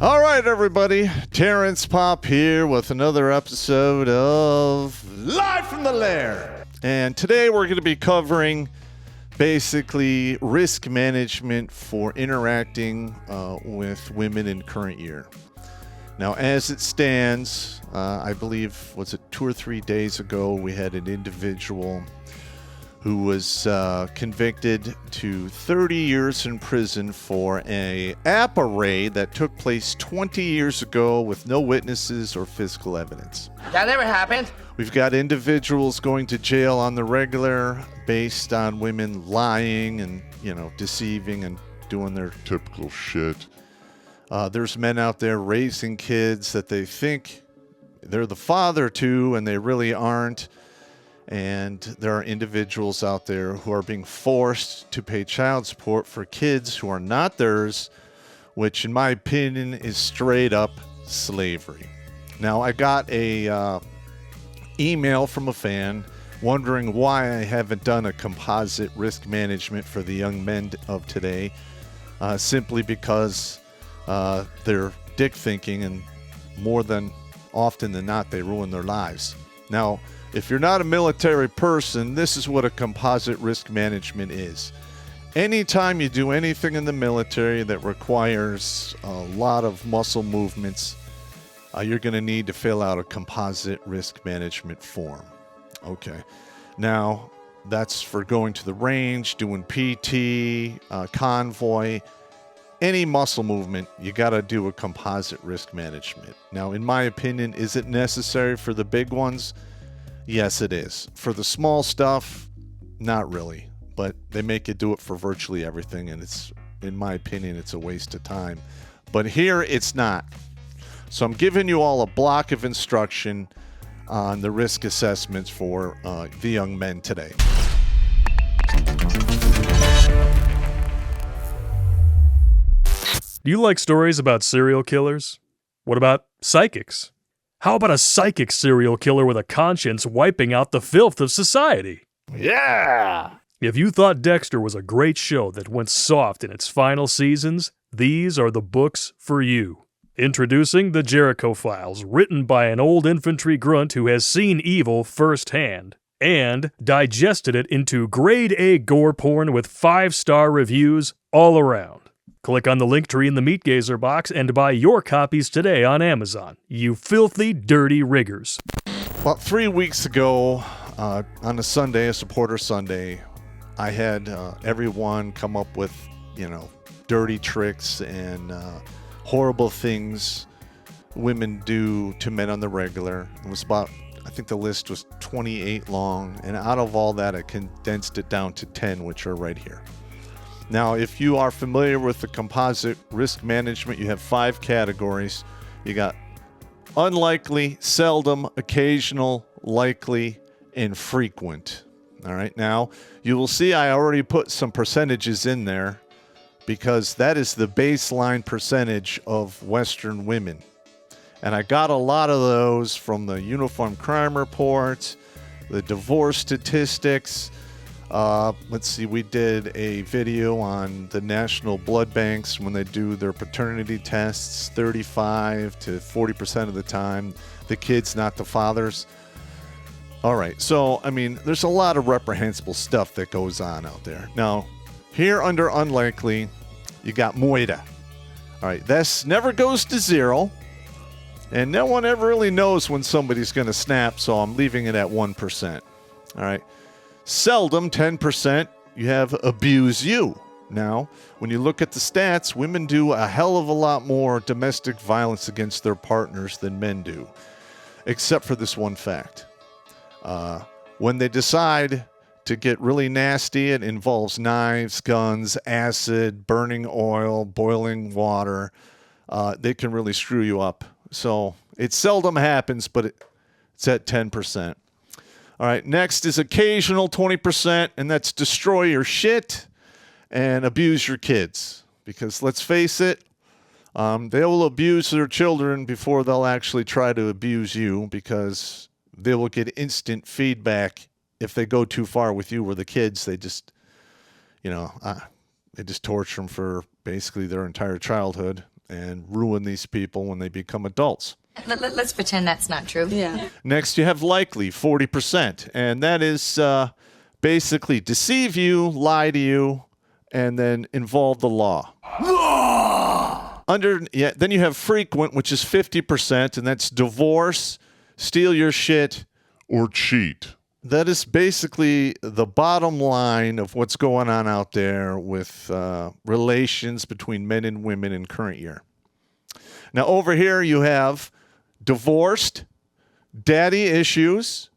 All right, everybody. Terrence Popp here with another episode of Live from the Lair. And today we're going to be covering basically risk management for interacting with women in current year. Now, as it stands, I believe, was it 2 or 3 days ago, we had an individual who was convicted to 30 years in prison for an app raid that took place 20 years ago with no witnesses or physical evidence. That never happened. We've got individuals going to jail on the regular based on women lying and, deceiving and doing their typical shit. There's men out there raising kids that they think they're the father to and they really aren't. And there are individuals out there who are being forced to pay child support for kids who are not theirs, which in my opinion is straight up slavery. Now, I got a email from a fan wondering why I haven't done a composite risk management for the young men of today, simply because they're dick thinking, and more than often than not, they ruin their lives. Now, if you're not a military person, this is what a composite risk management is. Anytime you do anything in the military that requires a lot of muscle movements, you're going to need to fill out a composite risk management form. Okay. Now, that's for going to the range, doing PT, convoy, any muscle movement, you got to do a composite risk management. Now, in my opinion, is it necessary for the big ones? Yes, it is. For the small stuff, not really. But they make you do it for virtually everything, and it's, in my opinion, it's a waste of time. But here, it's not. So I'm giving you all a block of instruction on the risk assessments for the young men today. Do you like stories about serial killers? What about psychics? How about a psychic serial killer with a conscience wiping out the filth of society? Yeah! If you thought Dexter was a great show that went soft in its final seasons, these are the books for you. Introducing the Jericho Files, written by an old infantry grunt who has seen evil firsthand, and digested it into grade A gore porn with 5-star reviews all around. Click on the link tree in the Meat Gazer box and buy your copies today on Amazon, you filthy, dirty riggers. About 3 weeks ago, on a Sunday, a supporter Sunday, I had everyone come up with, dirty tricks and horrible things women do to men on the regular. It was about, I think the list was 28 long, and out of all that, I condensed it down to 10, which are right here. Now, if you are familiar with the composite risk management, you have 5 categories. You got unlikely, seldom, occasional, likely, and frequent. All right. Now, you will see I already put some percentages in there because that is the baseline percentage of Western women. And I got a lot of those from the Uniform Crime Report, the divorce statistics. Let's see, we did a video on the national blood banks when they do their paternity tests, 35 to 40% of the time, the kids, not the fathers. All right, so, there's a lot of reprehensible stuff that goes on out there. Now, here under unlikely, you got moida. All right, this never goes to 0, and no one ever really knows when somebody's going to snap, so I'm leaving it at 1%. All right. Seldom, 10%, you have abuse you. Now, when you look at the stats, women do a hell of a lot more domestic violence against their partners than men do, except for this one fact. When they decide to get really nasty, it involves knives, guns, acid, burning oil, boiling water. They can really screw you up. So it seldom happens, but it's at 10%. All right, next is occasional, 20%, and that's destroy your shit and abuse your kids. Because let's face it, they will abuse their children before they'll actually try to abuse you, because they will get instant feedback if they go too far with you. Where the kids, they just torture them for basically their entire childhood. and ruin these people when they become adults. Let's pretend that's not true. Yeah. Next, you have likely, 40%. And that is basically deceive you, lie to you, and then involve the law. Then you have frequent, which is 50%, and that's divorce, steal your shit, or cheat. That is basically the bottom line of what's going on out there with relations between men and women in current year. Now, over here you have divorced, daddy issues,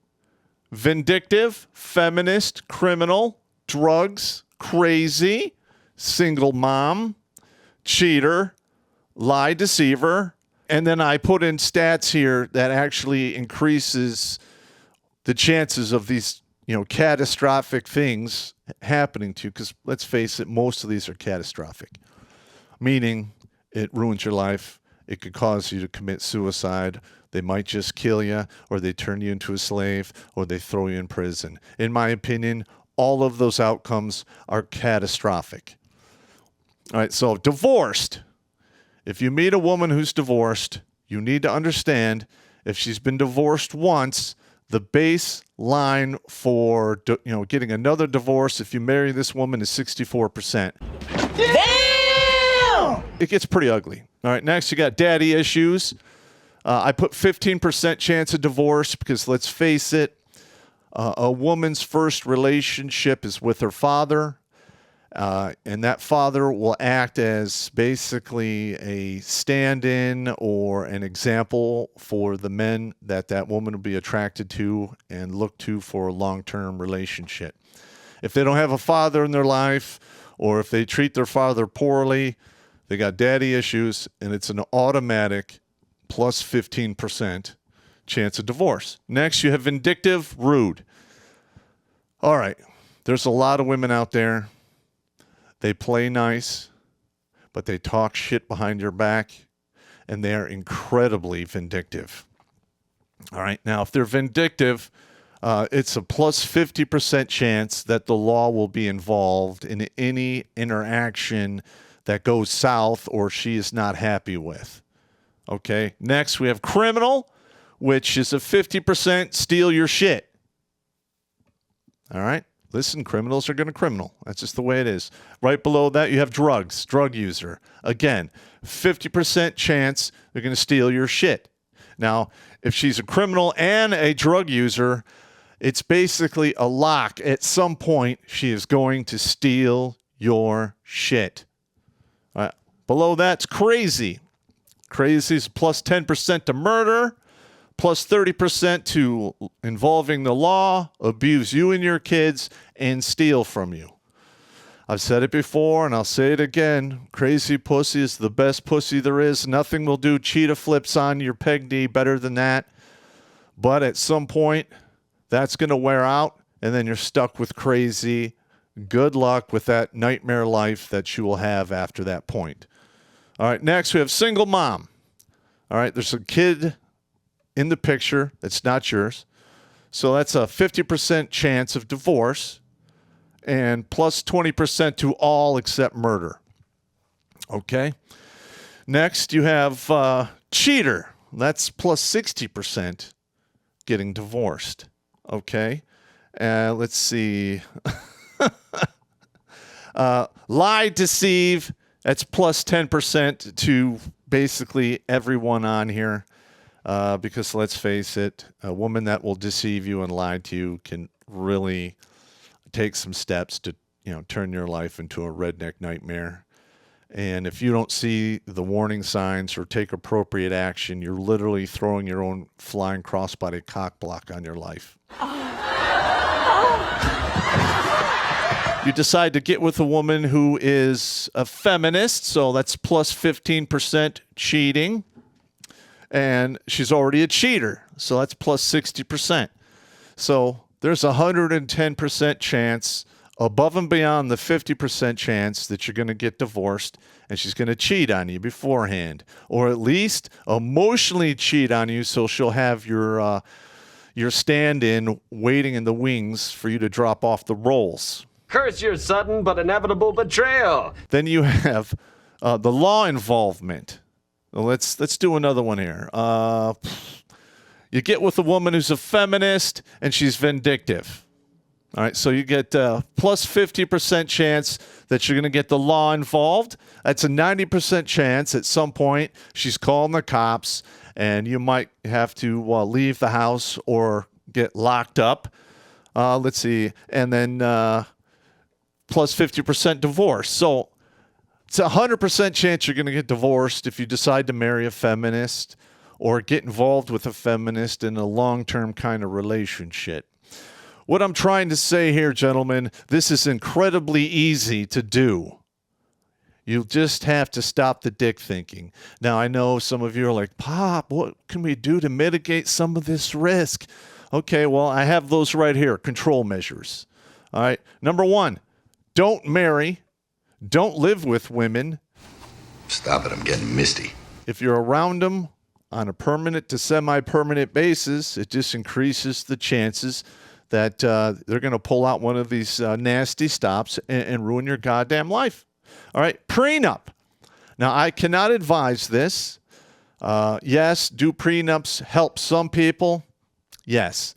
vindictive, feminist, criminal, drugs, crazy, single mom, cheater, lie deceiver, and then I put in stats here that actually increases the chances of these, catastrophic things happening to you, because let's face it, most of these are catastrophic, meaning it ruins your life. It could cause you to commit suicide. They might just kill you, or they turn you into a slave, or they throw you in prison. In my opinion, all of those outcomes are catastrophic. All right, so divorced. If you meet a woman who's divorced, you need to understand if she's been divorced once, the baseline for getting another divorce if you marry this woman is 64%. Damn! It gets pretty ugly. All right, next you got daddy issues. I put 15% chance of divorce because let's face it, a woman's first relationship is with her father. And that father will act as basically a stand-in or an example for the men that woman will be attracted to and look to for a long-term relationship. If they don't have a father in their life, or if they treat their father poorly, they got daddy issues, and it's an automatic plus 15% chance of divorce. Next, you have vindictive, rude. All right, there's a lot of women out there. They play nice, but they talk shit behind your back, and they are incredibly vindictive. All right, now if they're vindictive, it's a plus 50% chance that the law will be involved in any interaction that goes south or she is not happy with. Okay, next we have criminal, which is a 50% steal your shit. All right. Listen, criminals are going to criminal. That's just the way it is. Right below that, you have drugs, drug user. Again, 50% chance they're going to steal your shit. Now, if she's a criminal and a drug user, it's basically a lock. At some point, she is going to steal your shit. All right. Below that's crazy. Crazy is plus 10% to murder, plus 30% to involving the law, abuse you and your kids, and steal from you. I've said it before, and I'll say it again. Crazy pussy is the best pussy there is. Nothing will do cheetah flips on your peg knee better than that. But at some point, that's going to wear out, and then you're stuck with crazy. Good luck with that nightmare life that you will have after that point. All right, next we have single mom. All right, there's a kid in the picture that's not yours. So that's a 50% chance of divorce and plus 20% to all except murder. Okay. Next, you have cheater. That's plus 60% getting divorced. Okay. Let's see. Lie, deceive. That's plus 10% to basically everyone on here. Because let's face it, a woman that will deceive you and lie to you can really take some steps to, turn your life into a redneck nightmare. And if you don't see the warning signs or take appropriate action, you're literally throwing your own flying crossbody cock block on your life. You decide to get with a woman who is a feminist, so that's plus 15% cheating. And she's already a cheater, so that's plus 60%. So there's a 110% chance above and beyond the 50% chance that you're going to get divorced and she's going to cheat on you beforehand, or at least emotionally cheat on you so she'll have your stand-in waiting in the wings for you to drop off the rolls. Curse your sudden but inevitable betrayal. Then you have the law involvement. Well, let's do another one here. You get with a woman who's a feminist and she's vindictive. All right, so you get plus 50% chance that you're going to get the law involved. That's a 90% chance at some point she's calling the cops and you might have to leave the house or get locked up. Let's see. And then plus 50% divorce. So it's a 100% chance you're going to get divorced if you decide to marry a feminist or get involved with a feminist in a long-term kind of relationship. What I'm trying to say here, gentlemen, this is incredibly easy to do. You just have to stop the dick thinking. Now, I know some of you are like, Popp, what can we do to mitigate some of this risk? Okay, well, I have those right here, control measures. All right, number 1, don't marry, don't live with women. Stop it, I'm getting misty. If you're around them on a permanent to semi-permanent basis, it just increases the chances that they're going to pull out one of these nasty stops and ruin your goddamn life. All right, prenup. Now, I cannot advise this. Yes, do prenups help some people? Yes.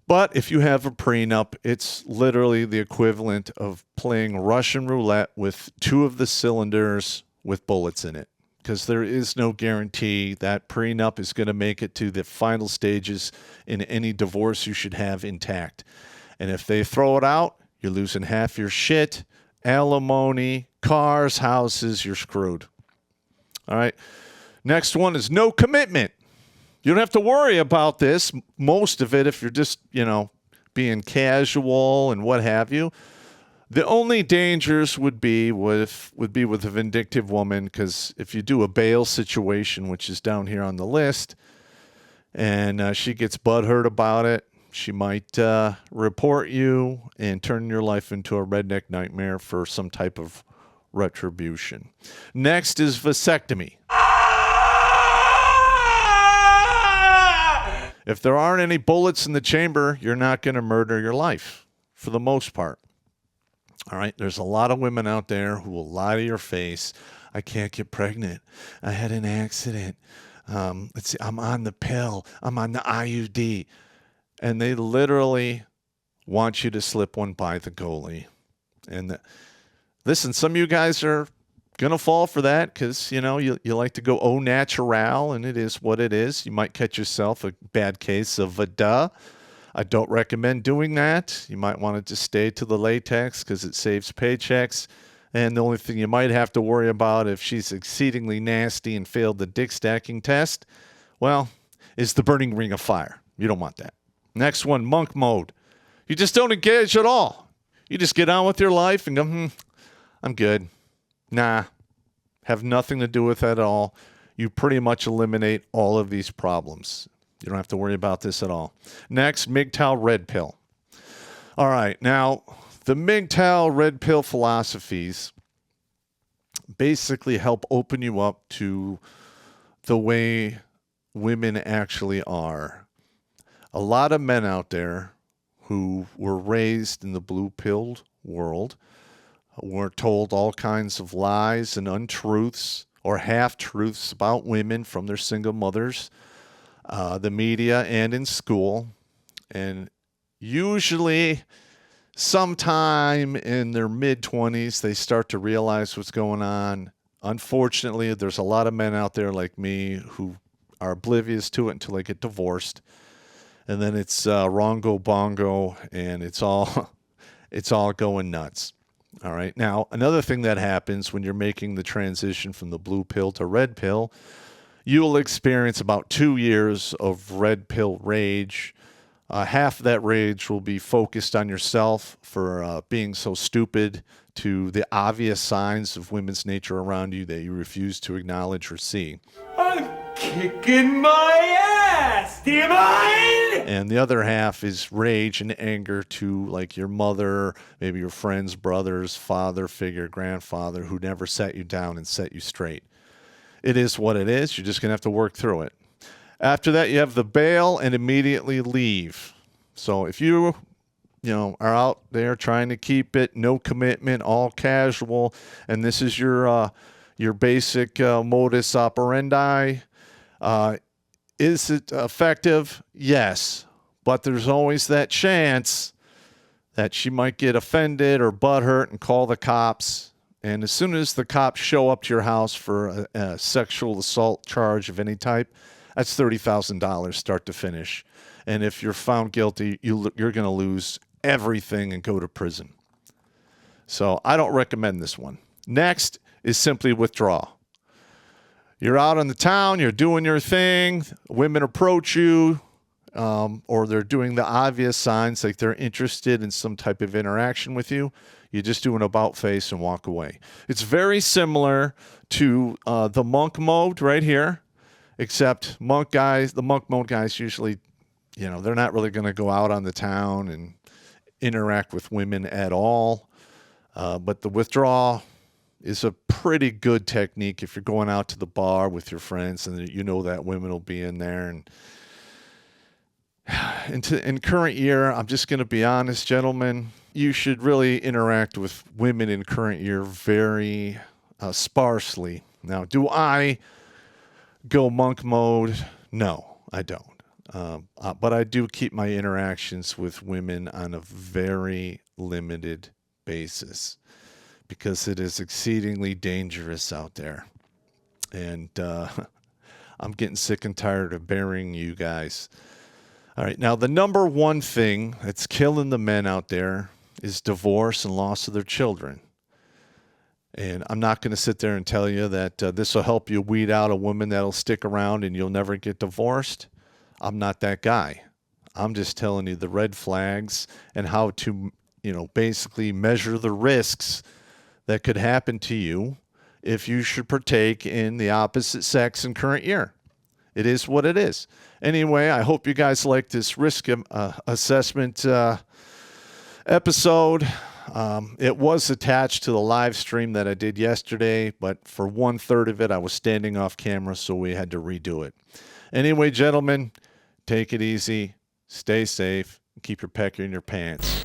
But if you have a prenup, it's literally the equivalent of playing Russian roulette with 2 of the cylinders with bullets in it, because there is no guarantee that prenup is going to make it to the final stages in any divorce you should have intact. And if they throw it out, you're losing half your shit, alimony, cars, houses, you're screwed. All right. Next one is no commitment. You don't have to worry about this, most of it, if you're just, being casual and what have you. The only dangers would be with a vindictive woman, because if you do a bail situation, which is down here on the list, and she gets butthurt about it, she might report you and turn your life into a redneck nightmare for some type of retribution. Next is vasectomy. If there aren't any bullets in the chamber, you're not going to murder your life, for the most part. All right, there's a lot of women out there who will lie to your face. I can't get pregnant. I had an accident. Let's see, I'm on the pill. I'm on the IUD. And they literally want you to slip one by the goalie. And listen, some of you guys are going to fall for that because, you like to go au natural, and it is what it is. You might catch yourself a bad case of a duh. I don't recommend doing that. You might want to just stay to the latex because it saves paychecks. And the only thing you might have to worry about if she's exceedingly nasty and failed the dick stacking test, well, is the burning ring of fire. You don't want that. Next one, monk mode. You just don't engage at all. You just get on with your life and go, I'm good. Nah, have nothing to do with that at all. You pretty much eliminate all of these problems. You don't have to worry about this at all. Next, MGTOW red pill. All right, now the MGTOW red pill philosophies basically help open you up to the way women actually are. A lot of men out there who were raised in the blue-pilled world were told all kinds of lies and untruths or half-truths about women from their single mothers, the media, and in school. And usually sometime in their mid-20s, they start to realize what's going on. Unfortunately, there's a lot of men out there like me who are oblivious to it until they get divorced. And then it's Rongo Bongo, and it's all going nuts. All right. Now, another thing that happens when you're making the transition from the blue pill to red pill, you'll experience about 2 years of red pill rage. Half of that rage will be focused on yourself for being so stupid to the obvious signs of women's nature around you that you refuse to acknowledge or see. I'm kicking my ass! Do you mind? And the other half is rage and anger to like your mother, maybe your friends, brothers, father figure, grandfather who never sat you down and set you straight. It is what it is. You're just going to have to work through it. After that, you have the bail and immediately leave. So if you are out there trying to keep it, no commitment, all casual, and this is your your basic modus operandi. Is it effective? Yes. But there's always that chance that she might get offended or butthurt and call the cops. And as soon as the cops show up to your house for a sexual assault charge of any type, that's $30,000 start to finish. And if you're found guilty, you're going to lose everything and go to prison. So I don't recommend this one. Next is simply withdraw. You're out in the town, you're doing your thing, women approach you, or they're doing the obvious signs like they're interested in some type of interaction with you. You just do an about face and walk away. It's very similar to the monk mode right here, except the monk mode guys usually, they're not really going to go out on the town and interact with women at all. But the withdraw is a pretty good technique if you're going out to the bar with your friends and you know that women will be in there. And in current year, I'm just going to be honest, gentlemen, you should really interact with women in current year very sparsely. Now, do I go monk mode? No, I don't. But I do keep my interactions with women on a very limited basis because it is exceedingly dangerous out there. And I'm getting sick and tired of burying you guys. All right, now the number one thing that's killing the men out there is divorce and loss of their children. And I'm not going to sit there and tell you that this will help you weed out a woman that'll stick around and you'll never get divorced. I'm not that guy. I'm just telling you the red flags and how to, basically measure the risks that could happen to you if you should partake in the opposite sex in current year. It is what it is. Anyway, I hope you guys like this risk assessment episode. It was attached to the live stream that I did yesterday, but for 1/3 of it, I was standing off camera, so we had to redo it. Anyway, gentlemen, take it easy, stay safe, and keep your pecker in your pants.